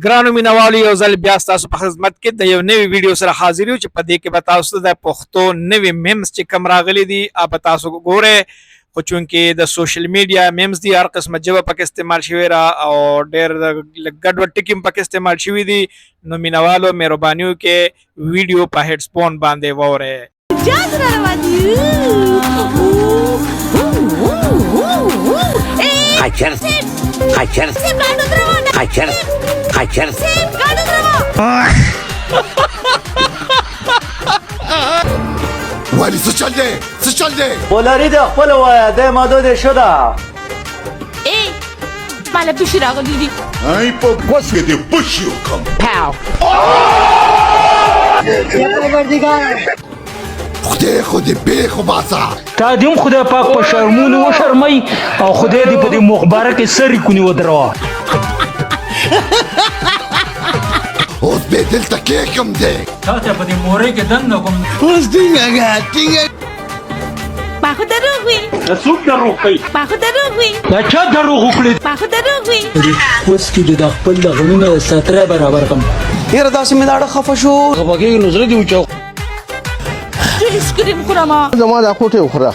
ګرانو مینوالو یو ځل بیا ستاسو په خدمت کې د یو نوي ویډیو سره حاضر یو چې په دې کې به تاسو د پښتو نوي میمز چې کوم راغلي دي به تاسو ګورئ خو چونکې د سوشل میډیا میمز دي هر قسمه ژبه پکې استعمال شوې را او ډېر ګډوډ ټکي پکې استعمال شوي دي نو مینوالو مهرباني وکړئ ویډیو په هیډ سپون باندې واورئ ولی څه چل دی څه چل دی بولاري د خپل وایا د مادو د شو ده مالا پیشی راغلی دی ای په کوڅه دې پښیو کوم خدای خو دې به خو باسا تا دې خدای پاک په شرمونو و شرمای او خدای دې په دې مخبره کې سری کونی ودروا اوس به دلته کې کوم دی تا ته په دې مورې کې دنه کوم اوس ټینګه ما خو دروغ وی څوک دروغ کوي ما خو دروغ وی دا چا دروغ وکړي ما خو دروغ وی اوس کې د خپل د غنونو ستره برابر کوم یره داسې مې داړه خفه شو غوږی نظر دی وچو تو اسکریم خورم زما دا کوټه وخوره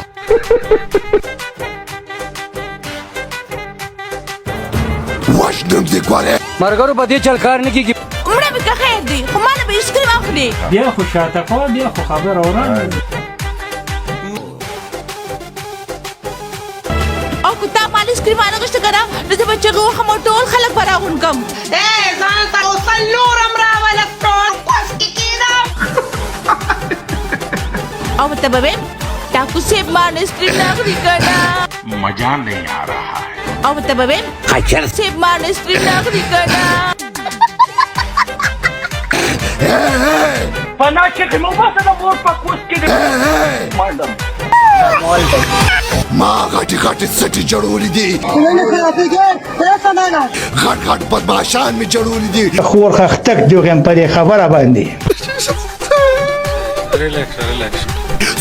واشنم دې ګوره مرګرو په دې چل کار نه کیږي مړه به که خیر دی خو مالا به اسکریم اخلي بیا خو شاته کو بیا خو خبر اوران او که تا مال اسکریم آنه گشت کرا نزه بچه گو همو ټول خلق براغون کم ځان ته اوسل نورم راولستون کوس کې کېدم او مطلب بیم ټاکو سیب مان اسکریم ناغلی کنا मजा नहीं आ रहा है او مطلب بیم سیب مان اسکریم ناغلی کنا پنا چې مو پاسه د مور په کوس کې مالدم ما غټي غټي سټي جوړولې دي غټ غټ بدمعشان می جوړولې دي خور خختک دیوغم په خبره باندې रिलैक्स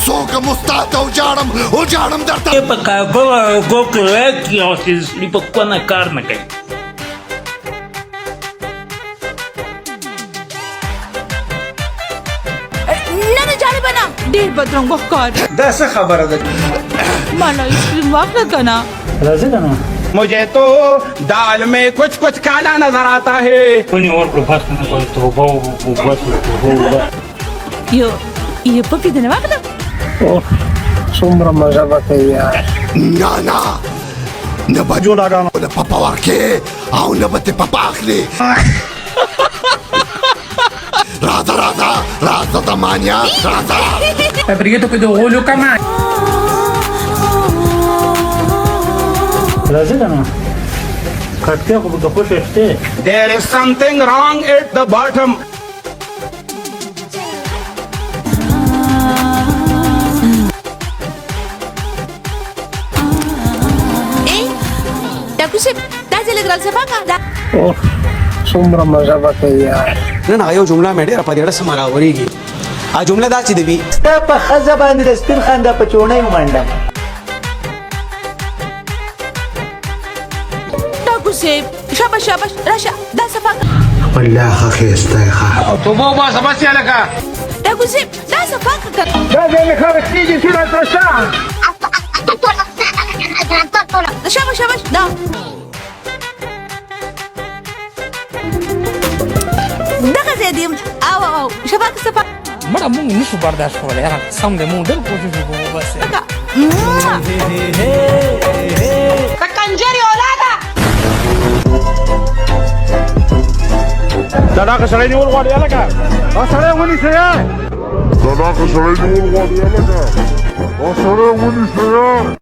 څوک مستعد او جاړم درته په کابل کو کې او چې په کومه کار نه کوي نه جاړي بنا ډیر بدرنګ وکړ دا څه خبره ده مالا اسکریم واخله کنا راځه کنه मुझे तो दाल में कुछ कुछ काला नजर आता है ونی اور په فاس نه کوي توبه او بس توبه یو پپی دنه واخله څومره مزه وکړي یار نه نه نه بجو لګانو د پپا ورکه او نه به پپا اخلي راځه تمانیا راځه Abrigueto que do olho canal. راځه کنه کټه خو د خوش شته There is something wrong at the bottom. ټاکو سیب دا ځل ګرال څه پاکا دا څومره مزه وکړي یار نن یو جمله مې ډېره په ډېره سماره وريږي ا جمله دا چې دی ته په خزه باندې د سپین خندا په چونې منډه ټاکو سیب شاباش راشه دا څه پاکا والله خسته ښه توبه واسه بس یا لکه ټاکو سیب دا څه پاکا کړ دا دې نه خبر کیږي چې لا ترشا شاباش دا دغه زیدیم او شباک څه پاکا مړه مونږ نشو برداشت کولی یاره سم دی مونږ ډېر کوشش وکړو بس د کنجرې اولاده دغه سړی نیول غواړي لکه دا سړی ونیسه یا सलाह का सड़े नहीं वो